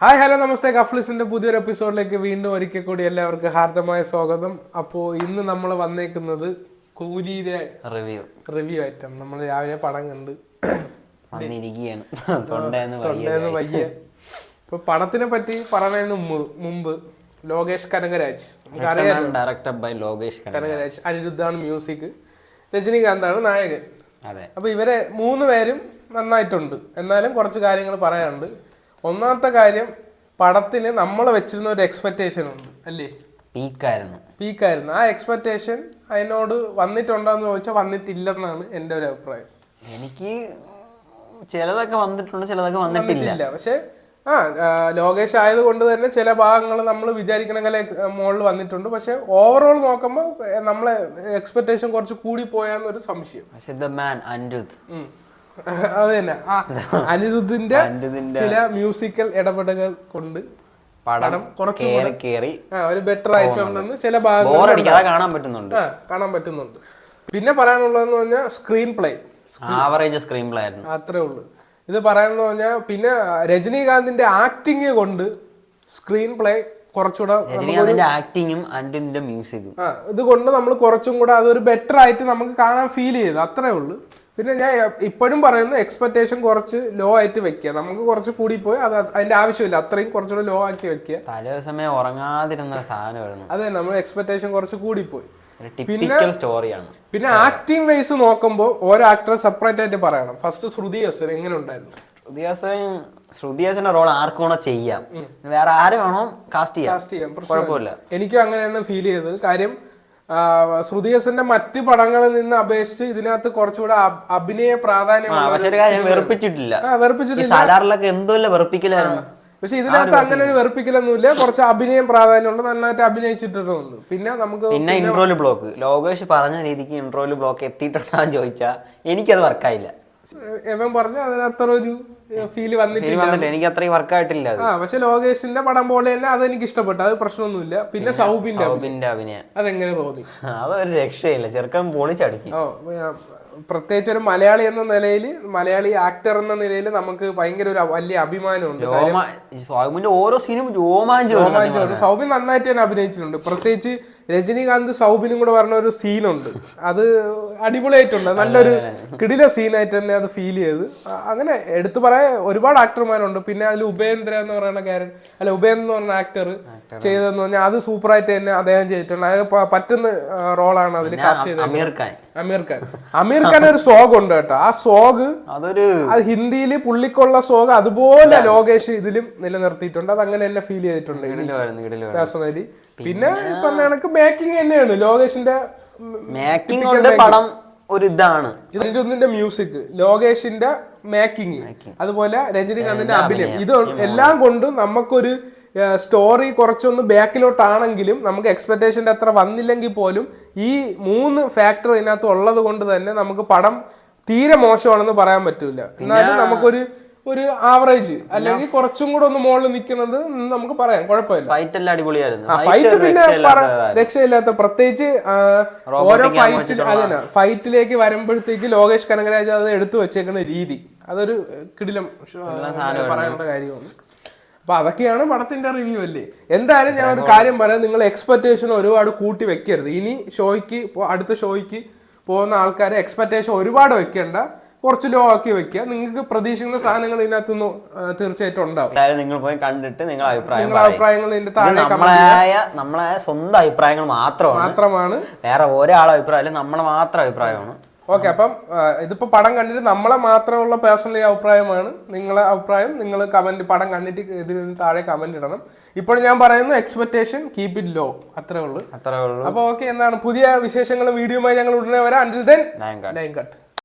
Hi hello നമസ്തേ. കഫ്ലിസിന്റെ പുതിയൊരു എപ്പിസോഡിലേക്ക് വീണ്ടും ഒരിക്കൽ കൂടി എല്ലാവർക്കും ഹാർദമായ സ്വാഗതം. അപ്പോൾ ഇന്ന് നമ്മൾ വന്നേക്കുന്നത് കൂലിയുടെ റിവ്യൂ ഐറ്റം. നമ്മൾ രാവിലെ പടം കണ്ട് തൊണ്ടേന്ന് വയ്യ. ഇപ്പൊ പടത്തിനെ പറ്റി പറയുന്നതിന് മുമ്പ് ലോകേഷ് കനകരാജ്, നമുക്കറിയാം, ഡയറക്ടഡ് ബൈ ലോകേഷ് കനകരാജ്, അനിരുദ്ധാണ് മ്യൂസിക്, രജനീകാന്താണ് നായകൻ. അതെ. അപ്പൊ ഇവരെ 3 പേരും നന്നായിട്ടുണ്ട്. എന്നാലും കുറച്ച് കാര്യങ്ങൾ പറയാനുണ്ട്. ഒന്നാമത്തെ കാര്യം, പടത്തിന് നമ്മൾ വെച്ചിരുന്ന ഒരു എക്സ്പെക്ടേഷൻ ഉണ്ട് അല്ലേ? പീക്കായിരുന്നു. ആ എക്സ്പെക്ടേഷൻ അതിനോട് വന്നിട്ടുണ്ടോന്ന് ചോദിച്ചാൽ വന്നിട്ടില്ലെന്നാണ് എൻ്റെ ഒരു അഭിപ്രായം. എനിക്ക് ചിലതൊക്കെ വന്നിട്ടുണ്ട്, ചിലതൊക്കെ വന്നിട്ടില്ല. പക്ഷെ ലോകേഷ് ആയതുകൊണ്ട് തന്നെ ചില ഭാഗങ്ങൾ നമ്മൾ വിചാരിക്കണ മുകളിൽ വന്നിട്ടുണ്ട്. പക്ഷെ ഓവറോൾ നോക്കുമ്പോൾ നമ്മളെ എക്സ്പെക്ടേഷൻ കുറച്ച് കൂടി പോയാന്നൊരു സംശയം. അത് തന്നെ, അനിരുദ്ധിന്റെ ചില മ്യൂസിക്കൽ ഇടപെടലുകൾ കൊണ്ട് പടം കുറച്ച് ഒരു ബെറ്റർ ആയിട്ടുണ്ടെന്ന് ചില ഭാഗങ്ങൾ കാണാൻ പറ്റുന്നുണ്ട്. പിന്നെ പറയാനുള്ളതെന്ന് പറഞ്ഞാൽ സ്ക്രീൻ പ്ലേ ആയിരുന്നു, അത്രേ ഉള്ളൂ. ഇത് പറയാനെന്ന് പറഞ്ഞാൽ പിന്നെ രജനീകാന്തിന്റെ ആക്ടിങ് കൊണ്ട് സ്ക്രീൻ പ്ലേ കുറച്ചുകൂടെ ആക്ടിങ്ങും അനിരുദ്ധിന്റെ മ്യൂസിക്കും ഇത് കൊണ്ട് നമ്മൾ കുറച്ചും കൂടെ അതൊരു ബെറ്റർ ആയിട്ട് നമുക്ക് കാണാൻ ഫീൽ ചെയ്തു, അത്രേ ഉള്ളൂ. പിന്നെ ഞാൻ ഇപ്പോഴും പറയുന്നു, എക്സ്പെക്ടേഷൻ കുറച്ച് ലോ ആയിട്ട് വെക്കുക. നമുക്ക് കുറച്ച് കൂടി പോയി അത് അതിന്റെ ആവശ്യമില്ല, അത്രയും കുറച്ചുകൂടെ ലോ ആക്കി വെക്കുക. തലേസമയം ഉറങ്ങാതിരുന്ന സാധനം. അതെ, നമ്മൾ എക്സ്പെക്ടേഷൻ കുറച്ച് കൂടിപ്പോയി. പിന്നെ ആക്ടിങ് വൈസ് നോക്കുമ്പോൾ ഓരോ ആക്ടറെ സെപ്പറേറ്റ് ആയിട്ട് പറയണം. ഫസ്റ്റ് ശ്രുതി ഹാസൻ എങ്ങനെ ഉണ്ടായിരുന്നു? ശ്രുതി ഹാസന്റെ റോൾ ആർക്കും വേണോ ചെയ്യാം, വേറെ ആര് വേണോ കാസ്റ്റ് ചെയ്യാം, കുഴപ്പമില്ല. എനിക്കും അങ്ങനെയാണ് ഫീൽ ചെയ്തത്. കാര്യം ശ്രുതി ഹാസന്റെ മറ്റ് പടങ്ങളിൽ നിന്ന് അപേക്ഷിച്ച് ഇതിനകത്ത് കുറച്ചുകൂടെ അഭിനയ പ്രാധാന്യം വെറുപ്പിച്ചിട്ടില്ല. പക്ഷെ ഇതിനകത്ത് അങ്ങനെ ഒരു വെറുപ്പിക്കലൊന്നുമില്ല. കുറച്ച് അഭിനയം പ്രാധാന്യമുണ്ട്, നന്നായിട്ട് അഭിനയിച്ചിട്ടുണ്ട്. പിന്നെ നമുക്ക് ഇൻട്രോല് ബ്ലോക്ക് ലോകേഷ് പറഞ്ഞ രീതിക്ക് ഇൻട്രോല് ബ്ലോക്ക് എത്തിയിട്ടുണ്ടെന്ന് ചോദിച്ചാൽ എനിക്കത് വർക്കായില്ല. എവൻ പറഞ്ഞ അതിനത്ര ഒരു ഫീൽ വന്നിട്ടില്ല, എനിക്ക് അത്രയും വർക്കായിട്ടില്ല. പക്ഷെ ലോകേഷിന്റെ പടം പോലെ തന്നെ അതെനിക്ക് ഇഷ്ടപ്പെട്ടു, അത് പ്രശ്നമൊന്നുമില്ല. പിന്നെ സൗബിന്റെ അഭിനയം അതെങ്ങനെ തോന്നി? അതൊരു രക്ഷയില്ല, ചെറുക്കൻ പൊളിച്ചടുക്കി. പ്രത്യേകിച്ച് ഒരു മലയാളി എന്ന നിലയിൽ, മലയാളി ആക്ടർ എന്ന നിലയിൽ നമുക്ക് ഭയങ്കര ഒരു വലിയ അഭിമാനമുണ്ട്. സൗബിന്റെ ഓരോ സീനും രോമാഞ്ചമാണ്. സൗബിൻ നന്നായിട്ട് തന്നെ അഭിനയിച്ചിട്ടുണ്ട്. പ്രത്യേകിച്ച് രജനീകാന്ത് സൗബിനും കൂടെ പറഞ്ഞ ഒരു സീനുണ്ട്, അത് അടിപൊളിയായിട്ടുണ്ട്. നല്ലൊരു കിടില സീനായിട്ട് തന്നെ അത് ഫീൽ ചെയ്ത്. അങ്ങനെ എടുത്തു പറയാൻ ഒരുപാട് ആക്ടർമാരുണ്ട്. പിന്നെ അതിൽ ഉപേന്ദ്ര എന്ന് പറയുന്ന ഉപേന്ദ്ര എന്ന് പറഞ്ഞ ആക്ടർ ചെയ്തതെന്ന് പറഞ്ഞാൽ അത് സൂപ്പറായിട്ട് തന്നെ അദ്ദേഹം ചെയ്തിട്ടുണ്ട്. അത് പറ്റുന്ന റോളാണ് അതിൽ കാസ്റ്റ് ചെയ്തത്. അമീർ ഖാൻ ഒരു സോങ് ഉണ്ട് കേട്ടോ. ആ സോങ് അത് ഹിന്ദിയിൽ പുള്ളിക്കുള്ള സോങ് അതുപോലെ ലോകേഷ് ഇതിലും നിലനിർത്തിയിട്ടുണ്ട്. അത് അങ്ങനെ തന്നെ ഫീൽ ചെയ്തിട്ടുണ്ട് പേഴ്സണലി. പിന്നെ പറഞ്ഞ മേക്കിംഗ് തന്നെയാണ് ലോകേഷിന്റെ പടം ഒരു ഇതാണ്. അനിരുദ്ധിന്റെ മ്യൂസിക്, ലോകേഷിന്റെ മേക്കിംഗ്, അതുപോലെ രജനീകാന്തിന്റെ അഭിനയം, ഇത് എല്ലാം കൊണ്ടും നമുക്കൊരു സ്റ്റോറി കുറച്ചൊന്ന് ബാക്കിലോട്ടാണെങ്കിലും നമുക്ക് എക്സ്പെക്ടേഷൻ്റെ അത്ര വന്നില്ലെങ്കിൽ പോലും ഈ 3 ഫാക്ടർ ഇതിനകത്ത് ഉള്ളത് കൊണ്ട് തന്നെ നമുക്ക് പടം തീരെ മോശമാണെന്ന് പറയാൻ പറ്റൂല. എന്നാലും നമുക്കൊരു ആവറേജ് അല്ലെങ്കിൽ കുറച്ചും കൂടെ ഒന്ന് മുകളിൽ നിൽക്കുന്നത് നമുക്ക് പറയാം, കുഴപ്പമില്ല. ഫൈറ്റ് പിന്നെ രക്ഷയില്ലാത്ത, പ്രത്യേകിച്ച് ഓരോ ഫൈറ്റിലേക്ക് വരുമ്പോഴത്തേക്ക് ലോകേഷ് കനകരാജ് അത് എടുത്തു വെച്ചേക്കുന്ന രീതി, അതൊരു കിടിലം പറയേണ്ട കാര്യമാണ്. അപ്പൊ അതൊക്കെയാണ് പടത്തിന്റെ റിവ്യൂ അല്ലേ. എന്തായാലും ഞാൻ ഒരു കാര്യം പറയാം, നിങ്ങൾ എക്സ്പെക്ടേഷൻ ഒരുപാട് കൂട്ടി വെക്കരുത്. ഇനി അടുത്ത ഷോയ്ക്ക് പോകുന്ന ആൾക്കാരെ എക്സ്പെക്ടേഷൻ ഒരുപാട് വെക്കേണ്ട, കുറച്ച് ലോ ആക്കി വെക്കുക. നിങ്ങൾക്ക് പ്രതീക്ഷിക്കുന്ന സാധനങ്ങൾ ഇതിനകത്ത് നിന്ന് തീർച്ചയായിട്ടും ഉണ്ടാവും. നിങ്ങൾ പോയി കണ്ടിട്ട് നിങ്ങളുടെ അഭിപ്രായങ്ങൾ ഇതിന്റെ താഴെ നമ്മളെ സ്വന്തം അഭിപ്രായങ്ങൾ മാത്രമാണ്, വേറെ ഒരാളുടെ അഭിപ്രായം നമ്മളെ മാത്രം അഭിപ്രായമാണ്. ഓക്കെ, അപ്പം ഇതിപ്പോ പടം കണ്ടിട്ട് നമ്മളെ മാത്രമുള്ള പേഴ്സണലി അഭിപ്രായമാണ്. നിങ്ങളെ അഭിപ്രായം നിങ്ങൾ പടം കണ്ടിട്ട് ഇതിന് താഴെ കമന്റ് ഇടണം. ഇപ്പോൾ ഞാൻ പറയുന്നു, എക്സ്പെക്ടേഷൻ കീപ് ഇറ്റ് ലോ, അത്രേ ഉള്ളൂ. അപ്പൊ ഓക്കെ, എന്താണ് പുതിയ വിശേഷങ്ങളും വീഡിയോയുമായി ഞങ്ങൾ ഉടനെ വരാം. Until then, line cut.